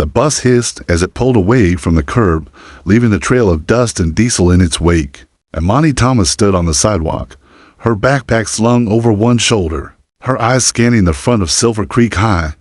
The bus hissed as it pulled away from the curb, leaving a trail of dust and diesel in its wake. Imani Thomas stood on the sidewalk, her backpack slung over one shoulder, her eyes scanning the front of Silver Creek High.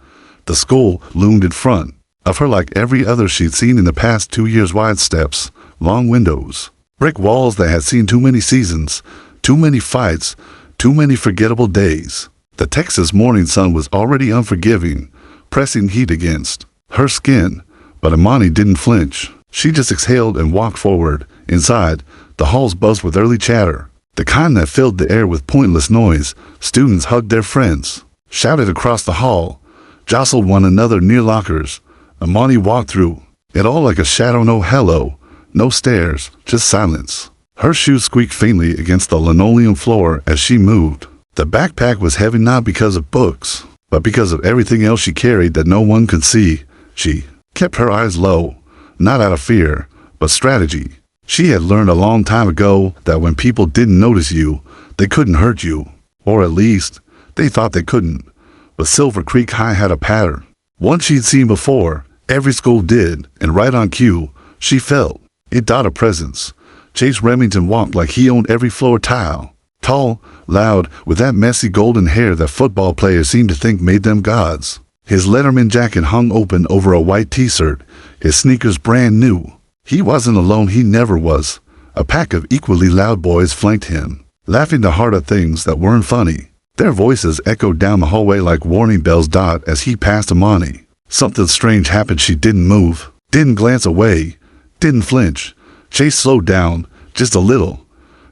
The school loomed in front of her like every other she'd seen in the past 2 years. Wide steps, long windows, brick walls that had seen too many seasons, too many fights, too many forgettable days. The Texas morning sun was already unforgiving, pressing heat against her skin, but Imani didn't flinch. She just exhaled and walked forward. Inside, the halls buzzed with early chatter, the kind that filled the air with pointless noise. Students hugged their friends, shouted across the hall, jostled one another near lockers. Imani walked through it all like a shadow. No hello, no stares, just silence. Her shoes squeaked faintly against the linoleum floor as she moved. The backpack was heavy not because of books, but because of everything else she carried that no one could see. She kept her eyes low, not out of fear, but strategy. She had learned a long time ago that when people didn't notice you, they couldn't hurt you. Or at least, they thought they couldn't. But Silver Creek High had a pattern, one she'd seen before. Every school did, and right on cue, she felt it. A presence. Chase Remington walked like he owned every floor tile. Tall, loud, with that messy golden hair that football players seemed to think made them gods. His Letterman jacket hung open over a white t-shirt, his sneakers brand new. He wasn't alone, he never was. A pack of equally loud boys flanked him, laughing the heart of things that weren't funny. Their voices echoed down the hallway like warning bells. As he passed Imani, something strange happened. She didn't move, didn't glance away, didn't flinch. Chase slowed down, just a little.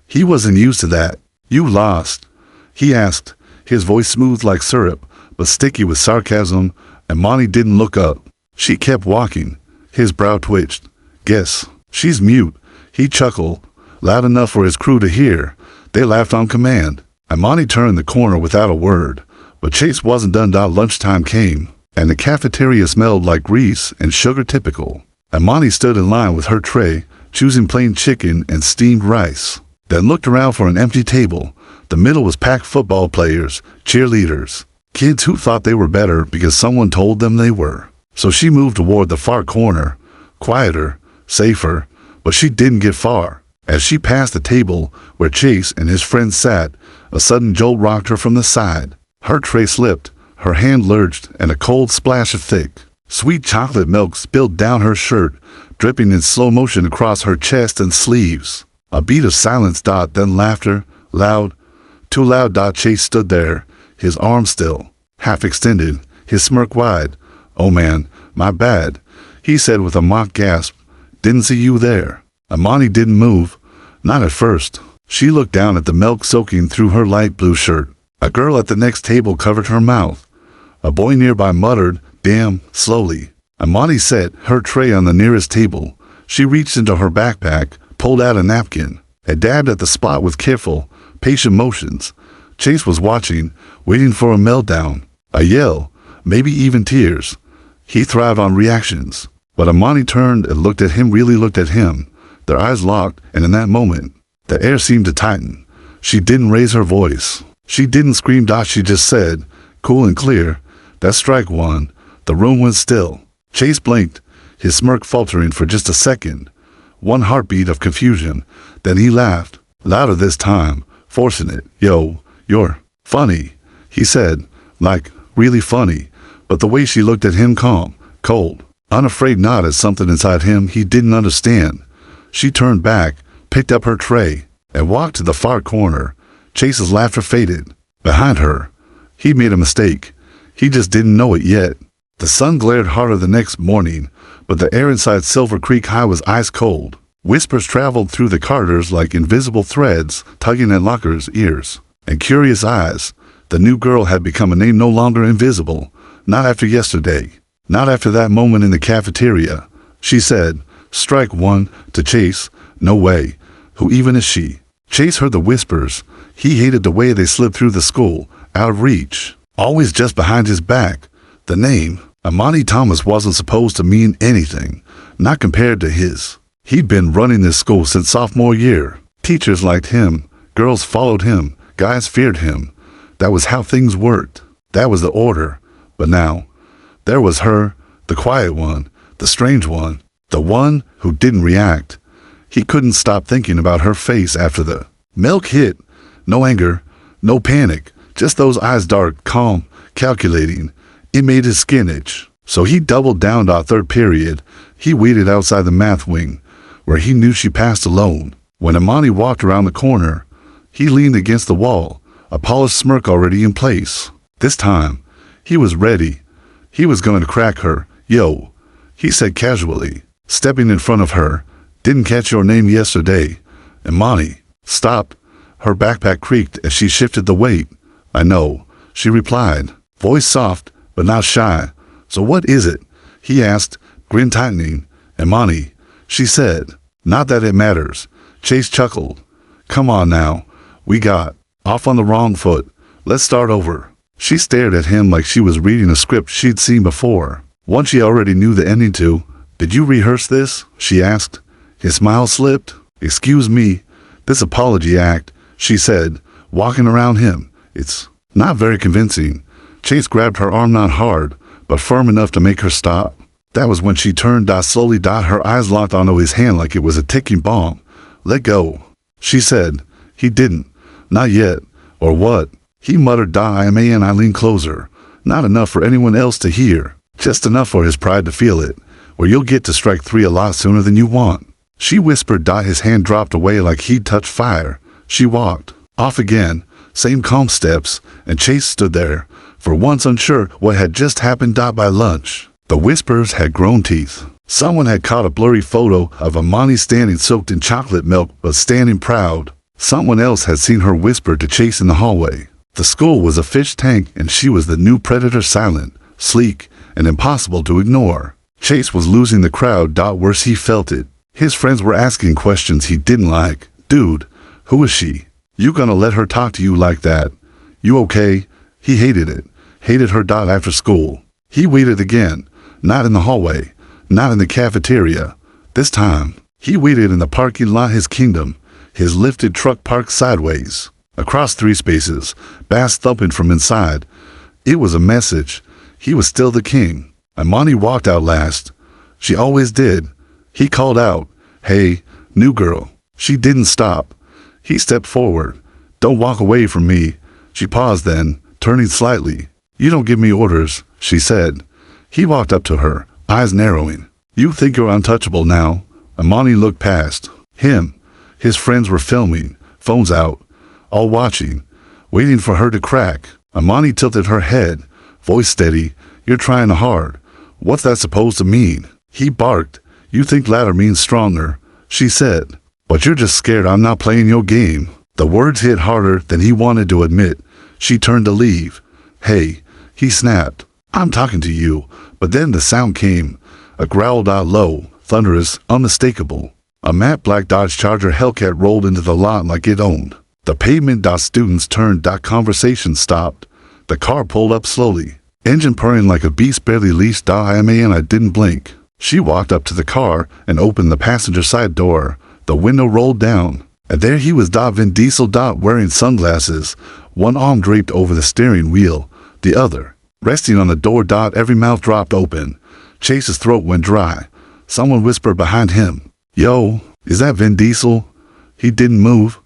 He wasn't used to that. "You lost?" he asked, his voice smooth like syrup, but sticky with sarcasm. Imani didn't look up. She kept walking. His brow twitched. "Guess she's mute," he chuckled, loud enough for his crew to hear. They laughed on command. Imani turned the corner without a word, but Chase wasn't done. Lunchtime came, and the cafeteria smelled like grease and sugar. Typical. Imani stood in line with her tray, choosing plain chicken and steamed rice, then looked around for an empty table. The middle was packed. Football players, cheerleaders, kids who thought they were better because someone told them they were. So she moved toward the far corner, quieter, safer, but she didn't get far. As she passed the table where Chase and his friends sat, a sudden jolt rocked her from the side. Her tray slipped, her hand lurched, and a cold splash of thick, sweet chocolate milk spilled down her shirt, dripping in slow motion across her chest and sleeves. A beat of silence. Then laughter, loud, too loud. Chase stood there, his arms still, half extended, his smirk wide. "Oh man, my bad," he said with a mock gasp. "Didn't see you there." Imani didn't move, not at first. She looked down at the milk soaking through her light blue shirt. A girl at the next table covered her mouth. A boy nearby muttered, "Damn," slowly. Imani set her tray on the nearest table. She reached into her backpack, pulled out a napkin, and dabbed at the spot with careful, patient motions. Chase was watching, waiting for a meltdown, a yell, maybe even tears. He thrived on reactions. But Imani turned and looked at him, really looked at him. Their eyes locked, and in that moment, the air seemed to tighten. She didn't raise her voice. She didn't scream. She just said, cool and clear, "That's strike one." The room went still. Chase blinked, his smirk faltering for just a second. One heartbeat of confusion. Then he laughed, louder this time, forcing it. "Yo, you're funny," he said, like, really funny. But the way she looked at him, calm, cold, unafraid, nodded something inside him he didn't understand. She turned back, picked up her tray, and walked to the far corner. Chase's laughter faded. Behind her, he'd made a mistake. He just didn't know it yet. The sun glared harder the next morning, but the air inside Silver Creek High was ice cold. Whispers traveled through the corridors like invisible threads, tugging at lockers' ears and curious eyes. The new girl had become a name no longer invisible. Not after yesterday. Not after that moment in the cafeteria. She said, "Strike one," to Chase. "No way. Who even is she?" Chase heard the whispers. He hated the way they slipped through the school, out of reach, always just behind his back. The name, Imani Thomas, wasn't supposed to mean anything, not compared to his. He'd been running this school since sophomore year. Teachers liked him, girls followed him, guys feared him. That was how things worked. That was the order. But now, there was her, the quiet one, The strange one. The one who didn't react. He couldn't stop thinking about her face after the milk hit. No anger, no panic, just those eyes dark, calm, calculating. It made his skin itch. So he doubled down to third period. He waited outside the math wing, where he knew she passed alone. When Imani walked around the corner, he leaned against the wall, a polished smirk already in place. This time, he was ready. He was going to crack her. Yo, he said casually, stepping in front of her. Didn't catch your name yesterday. Imani. Stop. Her backpack creaked as she shifted the weight. I know, she replied, voice soft but not shy. So what is it? He asked, grin tightening. Imani, she said. Not that it matters. Chase chuckled. Come on now. We got off on the wrong foot. Let's start over. She stared at him like she was reading a script she'd seen before. One she already knew the ending to. Did you rehearse this? She asked. His smile slipped. Excuse me. This apology act, she said, walking around him. It's not very convincing. Chase grabbed her arm not hard, but firm enough to make her stop. That was when she turned slowly. Her eyes locked onto his hand like it was a ticking bomb. Let go, she said. He didn't. Not yet. Or what? He muttered. Imani leaned closer. Not enough for anyone else to hear. Just enough for his pride to feel it. Where you'll get to strike three a lot sooner than you want. She whispered. His hand dropped away like he'd touched fire. She walked off again. Same calm steps. And Chase stood there, for once unsure what had just happened. By lunch, the whispers had grown teeth. Someone had caught a blurry photo of Imani standing soaked in chocolate milk but standing proud. Someone else had seen her whisper to Chase in the hallway. The school was a fish tank and she was the new predator, silent, sleek, and impossible to ignore. Chase was losing the crowd. Worse, he felt it. His friends were asking questions he didn't like. Dude, who is she? You gonna let her talk to you like that? You okay? He hated it. Hated her. After school, he waited again. Not in the hallway. Not in the cafeteria. This time, he waited in the parking lot. His kingdom. His lifted truck parked sideways. Across 3 spaces, bass thumping from inside. It was a message. He was still the king. Imani walked out last. She always did. He called out, hey, new girl. She didn't stop. He stepped forward. Don't walk away from me. She paused then, turning slightly. You don't give me orders, she said. He walked up to her, eyes narrowing. You think you're untouchable now? Imani looked past him. His friends were filming, phones out, all watching, waiting for her to crack. Imani tilted her head, voice steady. You're trying hard. What's that supposed to mean? He barked. You think ladder means stronger, she said. But you're just scared I'm not playing your game. The words hit harder than he wanted to admit. She turned to leave. Hey, he snapped. I'm talking to you. But then the sound came. A growl. Low, thunderous, unmistakable. A matte black Dodge Charger Hellcat rolled into the lot like it owned the pavement. Students turned. Conversation stopped. The car pulled up slowly. Engine purring like a beast barely leashed. I didn't blink. She walked up to the car and opened the passenger side door. The window rolled down. And there he was. Vin Diesel. Wearing sunglasses. One arm draped over the steering wheel. The other resting on the door. Every mouth dropped open. Chase's throat went dry. Someone whispered behind him. Yo, is that Vin Diesel? He didn't move.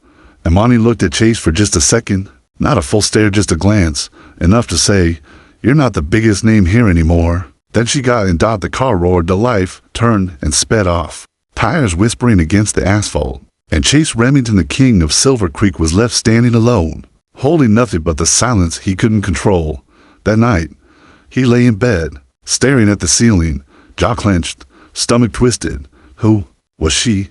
Imani looked at Chase for just a second. Not a full stare, just a glance. Enough to say, you're not the biggest name here anymore. Then she got in. The car roared to life, turned, and sped off. Tires whispering against the asphalt. And Chase Remington, the king of Silver Creek, was left standing alone, holding nothing but the silence he couldn't control. That night, he lay in bed, staring at the ceiling, jaw clenched, stomach twisted. Who was she?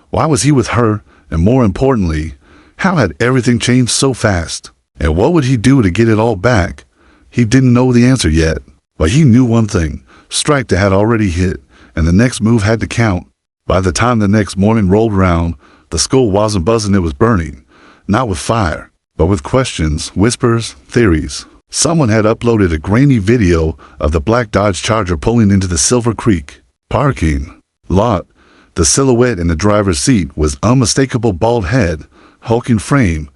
Why was he with her? And more importantly, how had everything changed so fast? And what would he do to get it all back? He didn't know the answer yet, but he knew one thing. Strike had already hit, and the next move had to count. By the time the next morning rolled around, the school wasn't buzzing, it was burning. Not with fire, but with questions, whispers, theories. Someone had uploaded a grainy video of the black Dodge Charger pulling into the Silver Creek parking lot. The silhouette in the driver's seat was unmistakable. Bald head, hulking frame,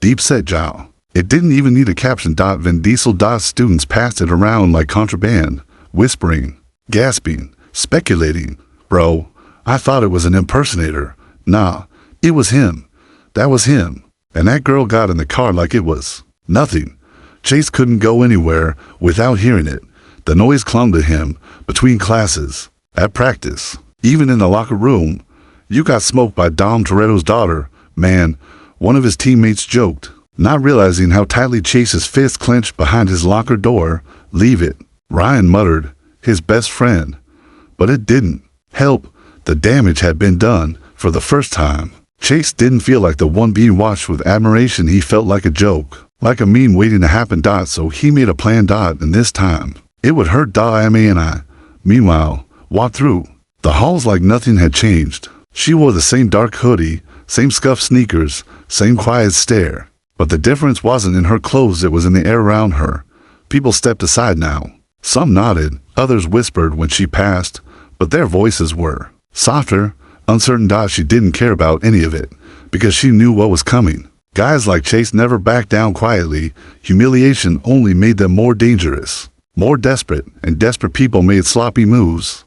deep-set jaw. It didn't even need a caption. Vin Diesel. Students passed it around like contraband, whispering, gasping, speculating. Bro, I thought it was an impersonator. Nah, it was him. That was him. And that girl got in the car like it was nothing. Chase couldn't go anywhere without hearing it. The noise clung to him between classes, at practice, even in the locker room. You got smoked by Dom Toretto's daughter, man, one of his teammates joked, not realizing how tightly Chase's fist clenched behind his locker door. Leave it, Ryan muttered, his best friend. But it didn't help. The damage had been done for the first time. Chase didn't feel like the one being watched with admiration. He felt like a joke, like a meme waiting to happen. So he made a plan. And this time, it would hurt. Imani, meanwhile, walked through the halls like nothing had changed. She wore the same dark hoodie, same scuffed sneakers, same quiet stare. But the difference wasn't in her clothes, it was in the air around her. People stepped aside now. Some nodded, others whispered when she passed, but their voices were softer, uncertain. She didn't care about any of it, because she knew what was coming. Guys like Chase never backed down quietly. Humiliation only made them more dangerous, more desperate, and desperate people made sloppy moves.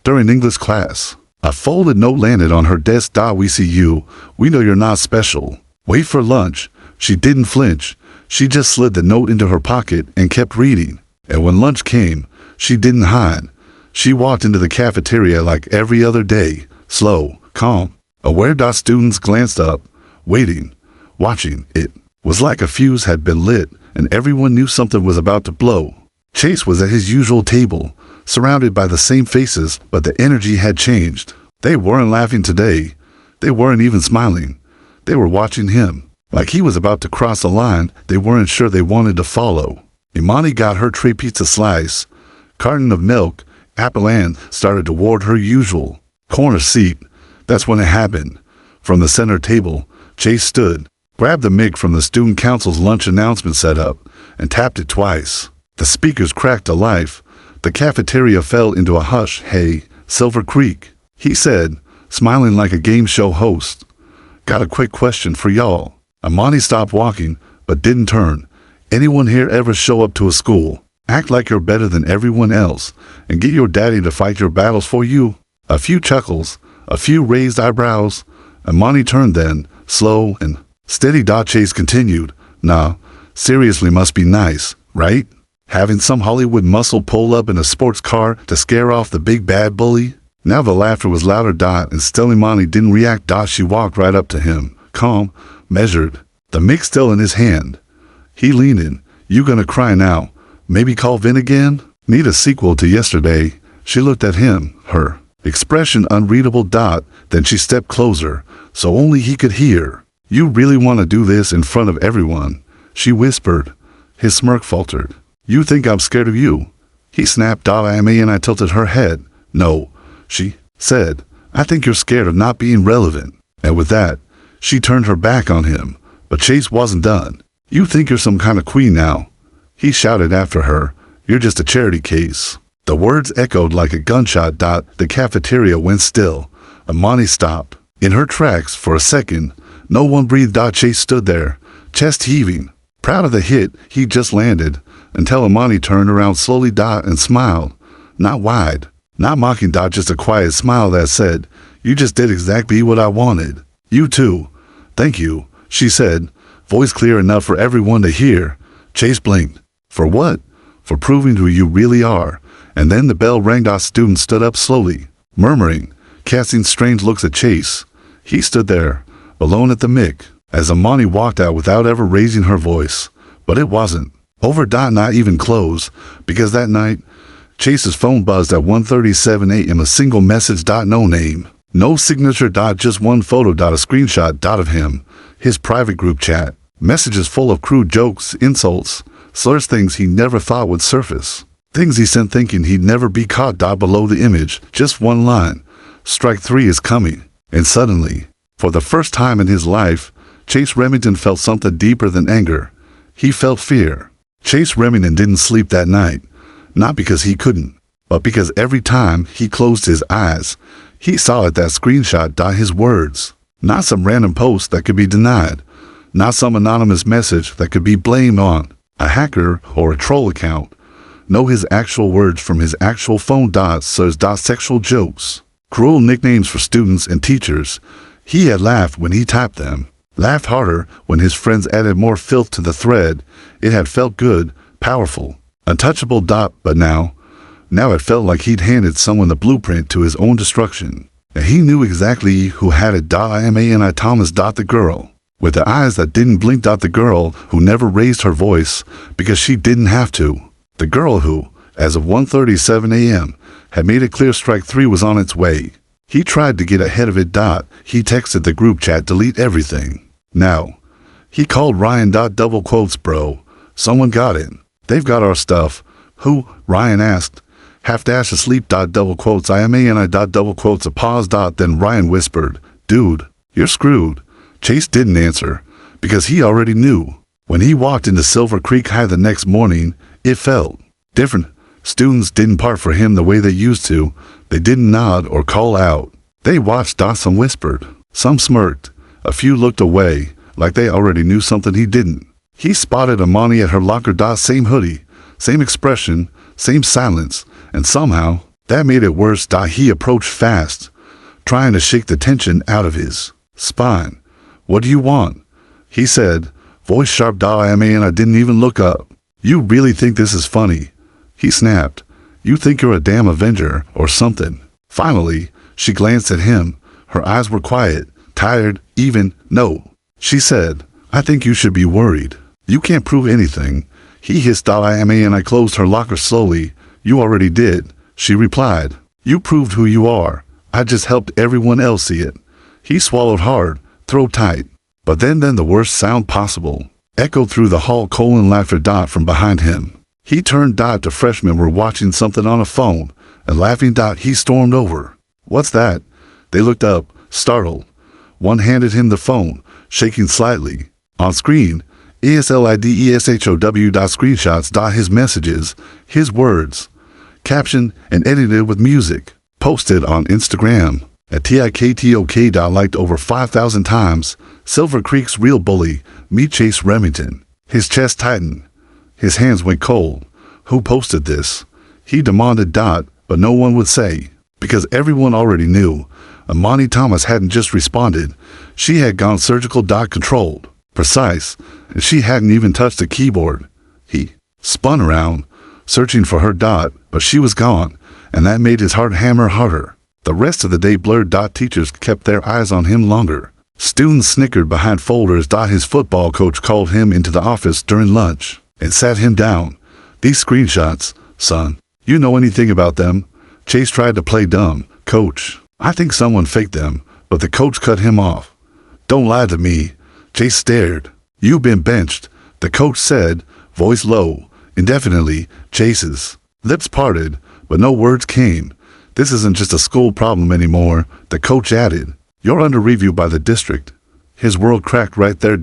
During English class, a folded note landed on her desk. We see you. We know you're not special. Wait for lunch. She didn't flinch. She just slid the note into her pocket and kept reading. And when lunch came, she didn't hide. She walked into the cafeteria like every other day, slow, calm, aware. Students glanced up, waiting, watching. It was like a fuse had been lit and everyone knew something was about to blow. Chase was at his usual table, surrounded by the same faces, but the energy had changed. They weren't laughing today. They weren't even smiling. They were watching him. Like he was about to cross a line they weren't sure they wanted to follow. Imani got her tray pizza slice, carton of milk, apple, and started toward her usual corner seat. That's when it happened. From the center table, Chase stood, grabbed the mic from the student council's lunch announcement setup, and tapped it twice. The speakers cracked to life. The cafeteria fell into a hush. Hey, Silver Creek, he said, smiling like a game show host. Got a quick question for y'all. Imani stopped walking, but didn't turn. Anyone here ever show up to a school, act like you're better than everyone else, and get your daddy to fight your battles for you? A few chuckles, a few raised eyebrows. Imani turned then, slow and steady. Chase continued, nah, seriously, must be nice, right? Having some Hollywood muscle pull up in a sports car to scare off the big bad bully? Now the laughter was louder. And still Imani didn't react. She walked right up to him, calm, measured, the mic still in his hand. He leaned in. You gonna cry now? Maybe call Vin again? Need a sequel to yesterday? She looked at him, her expression unreadable. Then she stepped closer, so only he could hear. You really want to do this in front of everyone? She whispered. His smirk faltered. You think I'm scared of you? He snapped. I tilted her head. No, she said. I think you're scared of not being relevant. And with that, she turned her back on him. But Chase wasn't done. You think you're some kind of queen now? He shouted after her. You're just a charity case. The words echoed like a gunshot. The cafeteria went still. Imani stopped in her tracks for a second. No one breathed. Chase stood there, chest heaving, proud of the hit he just landed, until Imani turned around slowly. And smiled. Not wide, not mocking. Just a quiet smile that said, you just did exactly what I wanted. You too. Thank you, she said, voice clear enough for everyone to hear. Chase blinked. For what? For proving who you really are. And then the bell rang. Students stood up slowly, murmuring, casting strange looks at Chase. He stood there, alone at the mic, as Imani walked out without ever raising her voice. But it wasn't over. Not even close, because that night, Chase's phone buzzed at 1:37 a.m. A single message. No name. No signature. Just one photo. A screenshot. Of him. His private group chat. Messages full of crude jokes, insults, slurs, things he never thought would surface. Things he sent thinking he'd never be caught. Below the image, just one line. Strike 3 is coming. And suddenly, for the first time in his life, Chase Remington felt something deeper than anger. He felt fear. Chase Remington didn't sleep that night. Not because he couldn't, but because every time he closed his eyes, he saw at that screenshot. His words. Not some random post that could be denied. Not some anonymous message that could be blamed on a hacker or a troll account. know his actual words from his actual phone. Says sexual jokes, cruel nicknames for students and teachers. He had laughed when he typed them, laughed harder when his friends added more filth to the thread. It had felt good, powerful, untouchable. But now it felt like he'd handed someone the blueprint to his own destruction. And he knew exactly who had it. Imani Thomas. The girl with the eyes that didn't blink. The girl who never raised her voice because she didn't have to. The girl who, as of 1:37 a.m., had made it clear strike 3 was on its way. He tried to get ahead of it. He texted the group chat, delete everything now. He called Ryan. Double quotes, bro. Someone got it. They've got our stuff. Who? Ryan asked. Half dash asleep. Double quotes. Imani. Double quotes. A pause. Then Ryan whispered, dude, you're screwed. Chase didn't answer because he already knew. When he walked into Silver Creek High the next morning, it felt different. Students didn't part for him the way they used to. They didn't nod or call out. They watched. Some whispered. Some smirked. A few looked away, like they already knew something he didn't. He spotted Imani at her locker. Same hoodie, same expression, same silence, and somehow that made it worse. He approached fast, trying to shake the tension out of his spine. What do you want? He said, voice sharp. I didn't even look up. You really think this is funny? He snapped. You think you're a damn Avenger or something. Finally, she glanced at him. Her eyes were quiet, tired, even. No, she said, I think you should be worried. You can't prove anything. He hissed. I closed her locker slowly. You already did, she replied. You proved who you are. I just helped everyone else see it. He swallowed hard, throat tight. But then the worst sound possible echoed through the hall. Laughter. From behind him. He turned. To freshmen were watching something on a phone and laughing. He stormed over. What's that? They looked up, startled. One handed him the phone, shaking slightly. On screen, ESLIDESHOW. Screenshots. His messages, his words, captioned and edited with music, posted on Instagram at TIKTOK. Liked over 5,000 times. Silver Creek's real bully, meet Chase Remington. His chest tightened. His hands went cold. Who posted this? He demanded. But no one would say, because everyone already knew. Imani Thomas hadn't just responded. She had gone surgical. Controlled, precise, and she hadn't even touched the keyboard. He spun around, searching for her. But she was gone, and that made his heart hammer harder. The rest of the day blurred. Teachers kept their eyes on him longer. Students snickered behind folders. His football coach called him into the office during lunch and sat him down. These screenshots, son, you know anything about them? Chase tried to play dumb. Coach, I think someone faked them, but the coach cut him off. Don't lie to me. Chase stared. You've been benched, the coach said, voice low, indefinitely. Chase's lips parted, but no words came. This isn't just a school problem anymore, the coach added. You're under review by the district. His world cracked right there.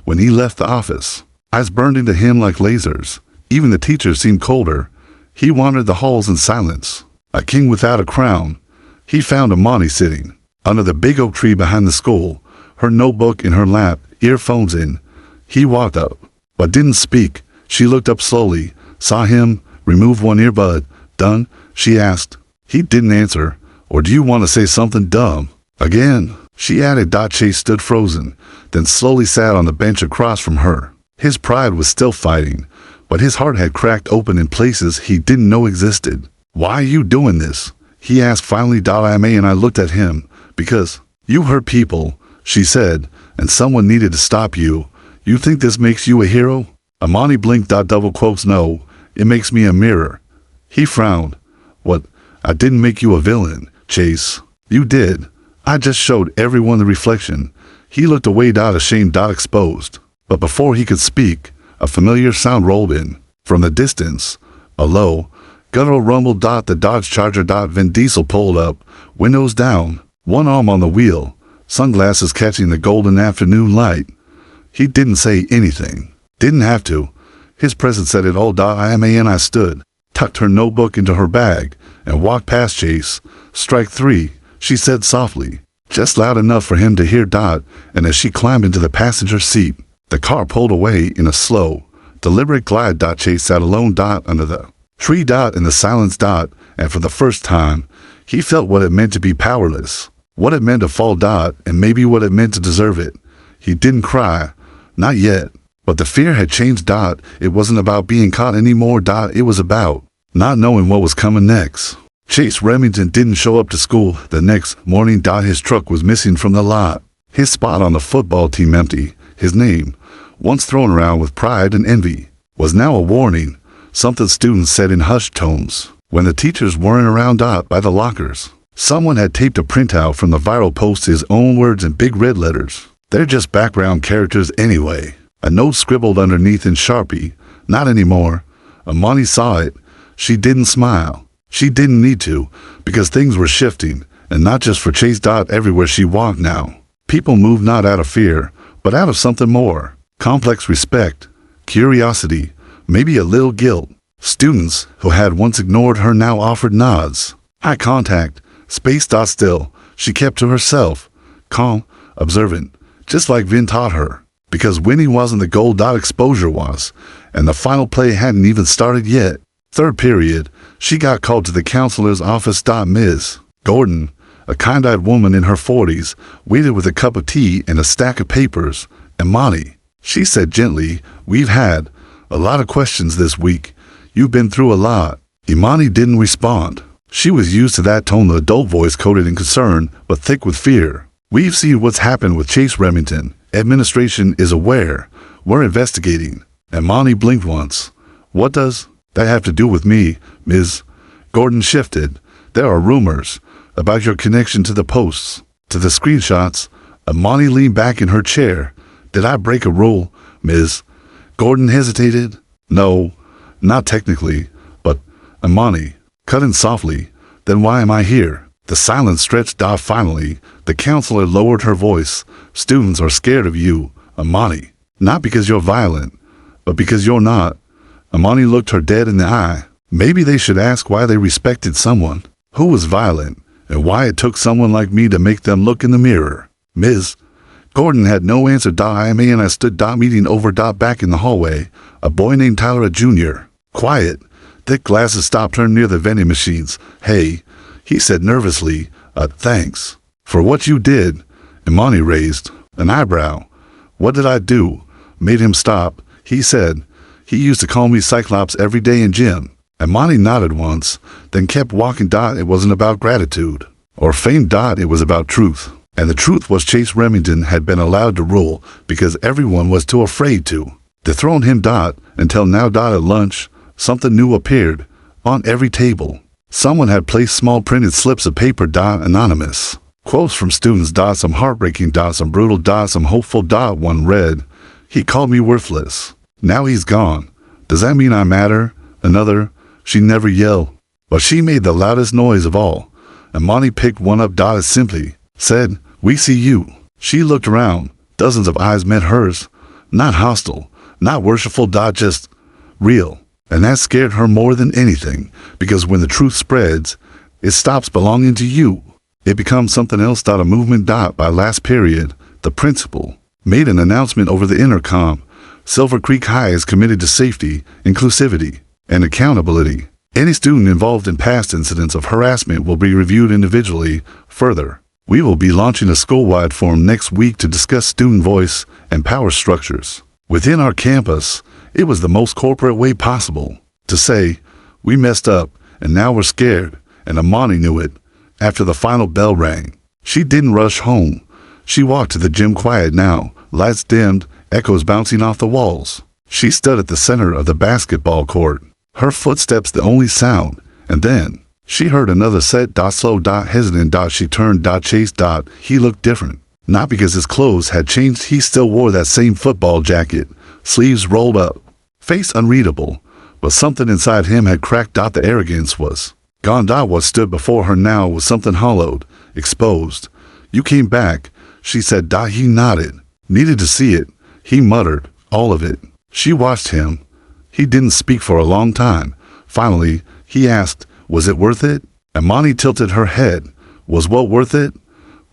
When he left the office, eyes burned into him like lasers. Even the teachers seemed colder. He wandered the halls in silence, a king without a crown. He found Imani sitting under the big oak tree behind the school, her notebook in her lap, earphones in. He walked up, but didn't speak. She looked up slowly, saw him, remove one earbud. Done? She asked. He didn't answer. Or do you want to say something dumb? Again, she added. Chase stood frozen, then slowly sat on the bench across from her. His pride was still fighting, but his heart had cracked open in places he didn't know existed. Why are you doing this? He asked finally. I looked at him. Because you hurt people, she said, and someone needed to stop you. You think this makes you a hero? Imani blinked. Double quotes. No, it makes me a mirror. He frowned. What? I didn't make you a villain, Chase. You did. I just showed everyone the reflection. He looked away. Ashamed. Exposed. But before he could speak, a familiar sound rolled in. From the distance, a low, guttural rumble. The Dodge Charger. Vin Diesel pulled up, windows down, one arm on the wheel, sunglasses catching the golden afternoon light. He didn't say anything. Didn't have to. His presence said it all. I stood, tucked her notebook into her bag, and walked past Chase. Strike 3, she said softly, just loud enough for him to hear. And as she climbed into the passenger seat, the car pulled away in a slow, deliberate glide. Chase sat alone. Under the Tree Dot and the silence Dot, and for the first time, he felt what it meant to be powerless, what it meant to fall Dot, and maybe what it meant to deserve it. He didn't cry, not yet, but the fear had changed Dot. It wasn't about being caught anymore, Dot. It was about not knowing what was coming next. Chase Remington didn't show up to school the next morning. Dot, his truck was missing from the lot. His spot on the football team empty. His name, once thrown around with pride and envy, was now a warning, something students said in hushed tones. When the teachers weren't around Dot by the lockers, someone had taped a printout from the viral post, his own words in big red letters. They're just background characters anyway. A note scribbled underneath in Sharpie. Not anymore. Imani saw it. She didn't smile. She didn't need to, because things were shifting, and not just for Chase. Dot, everywhere she walked now, people moved not out of fear, but out of something more. Complex respect, curiosity, maybe a little guilt. Students who had once ignored her now offered nods. Eye contact, space. Dot, still, she kept to herself, calm, observant, just like Vin taught her. Because winning wasn't the goal. Dot, exposure was, and the final play hadn't even started yet. Third period, she got called to the counselor's office. Dot, Ms. Gordon, a kind-eyed woman in her 40s, waited with a cup of tea and a stack of papers. Imani, she said gently, we've had a lot of questions this week. You've been through a lot. Imani didn't respond. She was used to that tone, the adult voice coated in concern, but thick with fear. We've seen what's happened with Chase Remington. Administration is aware. We're investigating. Imani blinked once. What does that have to do with me, Ms. Gordon shifted. There are rumors about your connection to the posts, to the screenshots. Imani leaned back in her chair. Did I break a rule, Ms. Gordon hesitated. No, not technically, but Imani cut in softly. Then why am I here? The silence stretched out. Finally, the counselor lowered her voice. Students are scared of you, Imani. Not because you're violent, but because you're not. Imani looked her dead in the eye. Maybe they should ask why they respected someone who was violent, and why it took someone like me to make them look in the mirror. Ms. Gordon had no answer. Imani and I stood. Meeting over. Back in the hallway, a boy named Tyler, a junior. Quiet, thick glasses, stopped her near the vending machines. Hey, he said nervously, thanks for what you did. Imani raised an eyebrow. What did I do? Made him stop. He said he used to call me Cyclops every day in gym. Imani nodded once, then kept walking. It wasn't about gratitude or fame. It was about truth. And the truth was Chase Remington had been allowed to rule because everyone was too afraid to dethrone him. Until now. At lunch, something new appeared on every table. Someone had placed small printed slips of paper. Anonymous quotes from students. Some heartbreaking. Some brutal. Some hopeful. One read, he called me worthless. Now he's gone. Does that mean I matter? Another, she never yelled, but she made the loudest noise of all. Imani picked one up. As simply said, we see you. She looked around. Dozens of eyes met hers. Not hostile, not worshipful. Just real. And that scared her more than anything, because when the truth spreads, it stops belonging to you. It becomes something else. A movement. By last period, the principal made an announcement over the intercom. Silver Creek High is committed to safety, inclusivity, and accountability. Any student involved in past incidents of harassment will be reviewed individually. Further, we will be launching a school-wide forum next week to discuss student voice and power structures within our campus. It was the most corporate way possible to say, we messed up, and now we're scared, and Imani knew it. After the final bell rang, she didn't rush home. She walked to the gym. Quiet now, lights dimmed, echoes bouncing off the walls. She stood at the center of the basketball court, her footsteps the only sound, and then she heard another set. Slow. Hesitant. She turned. Chase. He looked different. Not because his clothes had changed. He still wore that same football jacket, sleeves rolled up, face unreadable, but something inside him had cracked. The arrogance was gone. What stood before her now was something hollowed, exposed. You came back, she said. He nodded. Needed to see it. He muttered, all of it. She watched him. He didn't speak for a long time. Finally, he asked, was it worth it? Imani tilted her head. Was what worth it?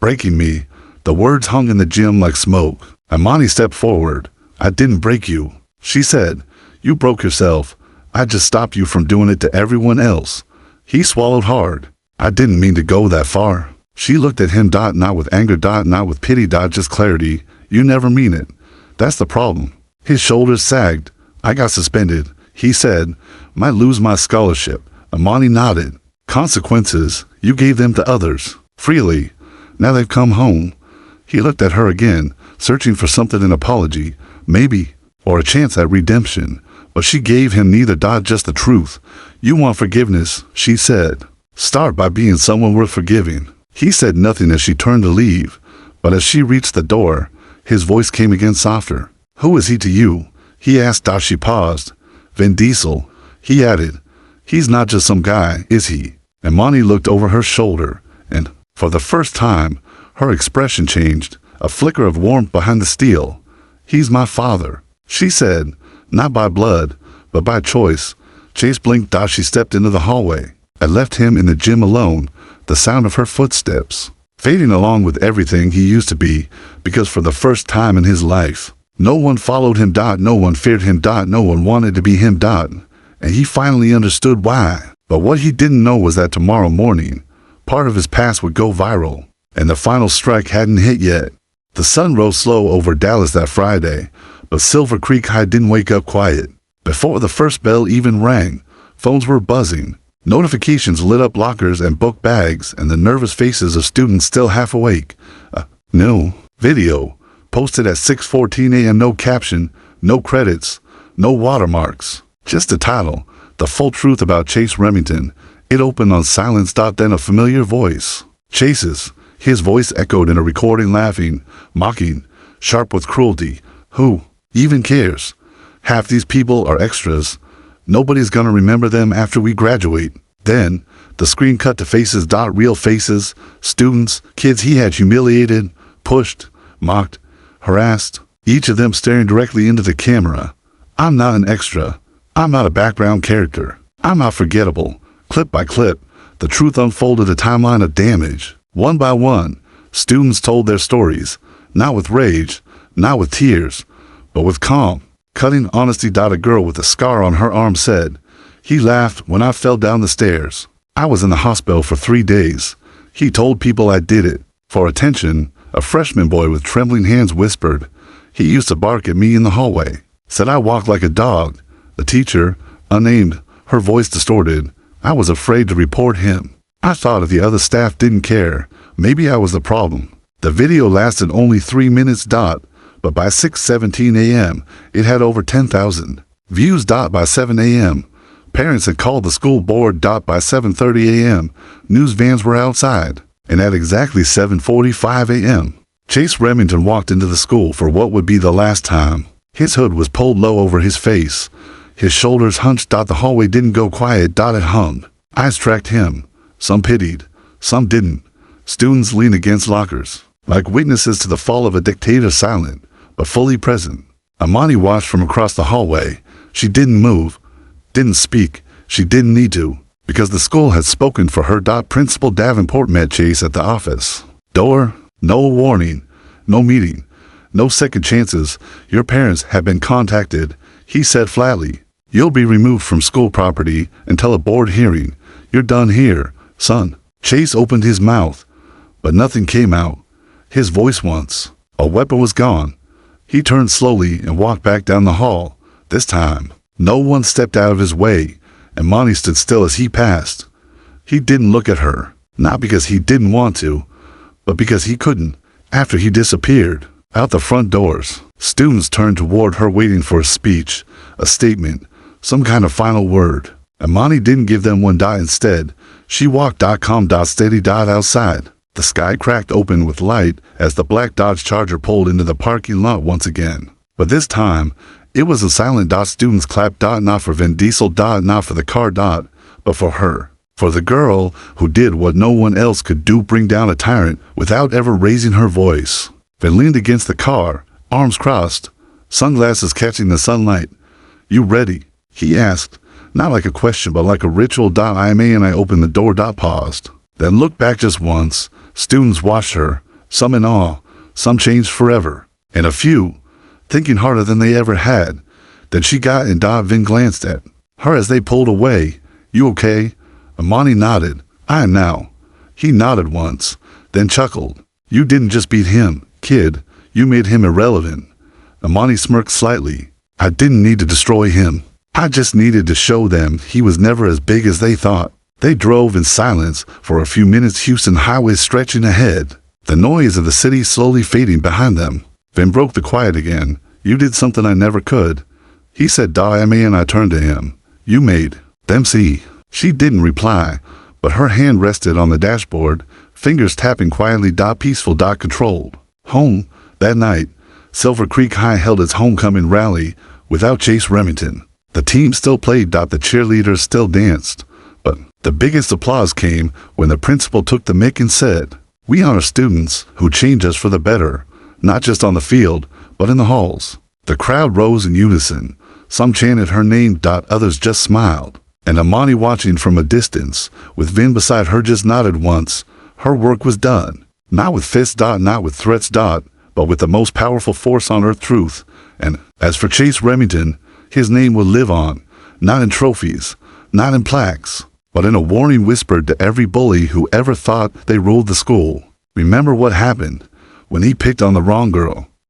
Breaking me. The words hung in the gym like smoke. Imani stepped forward. I didn't break you, she said. You broke yourself. I just stopped you from doing it to everyone else. He swallowed hard. I didn't mean to go that far. She looked at him, not with anger, not with pity, just clarity. You never mean it. That's the problem. His shoulders sagged. I got suspended, he said. Might lose my scholarship. Imani nodded. Consequences. You gave them to others. Freely. Now they've come home. He looked at her again, searching for something, an apology, maybe, or a chance at redemption. But she gave him neither, just the truth. You want forgiveness, she said. Start by being someone worth forgiving. He said nothing as she turned to leave, but as she reached the door, his voice came again softer. Who is he to you? He asked. She paused. Vin Diesel, he added. He's not just some guy, is he? Imani looked over her shoulder, and, for the first time, her expression changed, a flicker of warmth behind the steel. He's my father, she said, not by blood, but by choice. Chase blinked. She stepped into the hallway and left him in the gym alone, the sound of her footsteps fading along with everything he used to be, because for the first time in his life, no one followed him. No one feared him. No one wanted to be him. And he finally understood why. But what he didn't know was that tomorrow morning, part of his past would go viral, and the final strike hadn't hit yet. The sun rose slow over Dallas that Friday, but Silver Creek High didn't wake up quiet. Before the first bell even rang, phones were buzzing. Notifications lit up lockers and book bags and the nervous faces of students still half awake. No video, posted at 6:14 a.m. No caption, no credits, no watermarks. Just the title, the full truth about Chase Remington. It opened on silence. Then a familiar voice. Chase's. His voice echoed in a recording, laughing, mocking, sharp with cruelty. Who even cares? Half these people are extras. Nobody's gonna remember them after we graduate. Then, the screen cut to faces. Real faces, students, kids he had humiliated, pushed, mocked, harassed, each of them staring directly into the camera. I'm not an extra. I'm not a background character. I'm not forgettable. Clip by clip, the truth unfolded, a timeline of damage. One by one, students told their stories, not with rage, not with tears, but with calm, cutting honesty. A girl with a scar on her arm said, he laughed when I fell down the stairs. I was in the hospital for 3 days. He told people I did it. For attention, a freshman boy with trembling hands whispered. He used to bark at me in the hallway. Said I walked like a dog. The teacher, unnamed, her voice distorted. I was afraid to report him. I thought if the other staff didn't care, maybe I was the problem. The video lasted only 3 minutes. But by 6:17 a.m., it had over 10,000 views. By 7 a.m., parents had called the school board. By 7:30 a.m., news vans were outside. And at exactly 7:45 a.m., Chase Remington walked into the school for what would be the last time. His hood was pulled low over his face. His shoulders hunched. The hallway didn't go quiet. It hummed. Eyes tracked him. Some pitied, some didn't. Students leaned against lockers, like witnesses to the fall of a dictator, silent, but fully present. Imani watched from across the hallway. She didn't move, didn't speak. She didn't need to, because the school had spoken for her. Principal Davenport met Chase at the office door. No warning, no meeting, no second chances. Your parents have been contacted, he said flatly. You'll be removed from school property until a board hearing. You're done here, son. Chase opened his mouth, but nothing came out. His voice once. A weapon was gone. He turned slowly and walked back down the hall. This time, no one stepped out of his way, and Imani stood still as he passed. He didn't look at her, not because he didn't want to, but because he couldn't. After he disappeared, out the front doors, students turned toward her waiting for a speech, a statement, some kind of final word. Imani didn't give them one. Instead, she walked calm steady outside. The sky cracked open with light as the black Dodge Charger pulled into the parking lot once again. But this time, it was a silent. Students clapped. Not for Vin Diesel. Not for the car. But for her. For the girl who did what no one else could do, bring down a tyrant without ever raising her voice. Vin leaned against the car, arms crossed, sunglasses catching the sunlight. You ready? He asked, not like a question but like a ritual. I may, and I opened the door. Paused, then looked back just once. Students watched her, some in awe, some changed forever, and a few thinking harder than they ever had. Then she got in. Vin glanced at her as they pulled away. You okay? Imani nodded. I am now. He nodded once, then chuckled. You didn't just beat him, kid. You made him irrelevant. Imani smirked slightly. I didn't need to destroy him. I just needed to show them he was never as big as they thought. They drove in silence for a few minutes, Houston highway stretching ahead, the noise of the city slowly fading behind them. Then broke the quiet again. You did something I never could. He said, "Imani," and I turned to him. You made them see. She didn't reply, but her hand rested on the dashboard, fingers tapping quietly. Peaceful. Controlled. Home. That night, Silver Creek High held its homecoming rally without Chase Remington. The team still played. The cheerleaders still danced. But the biggest applause came when the principal took the mic and said, "We honor students who change us for the better, not just on the field, but in the halls." The crowd rose in unison. Some chanted her name. Others just smiled. And Imani, watching from a distance, with Vin beside her, just nodded once. Her work was done. Not with fists. Not with threats. But with the most powerful force on earth, truth. And as for Chase Remington, his name will live on, not in trophies, not in plaques, but in a warning whispered to every bully who ever thought they ruled the school. Remember what happened when he picked on the wrong girl.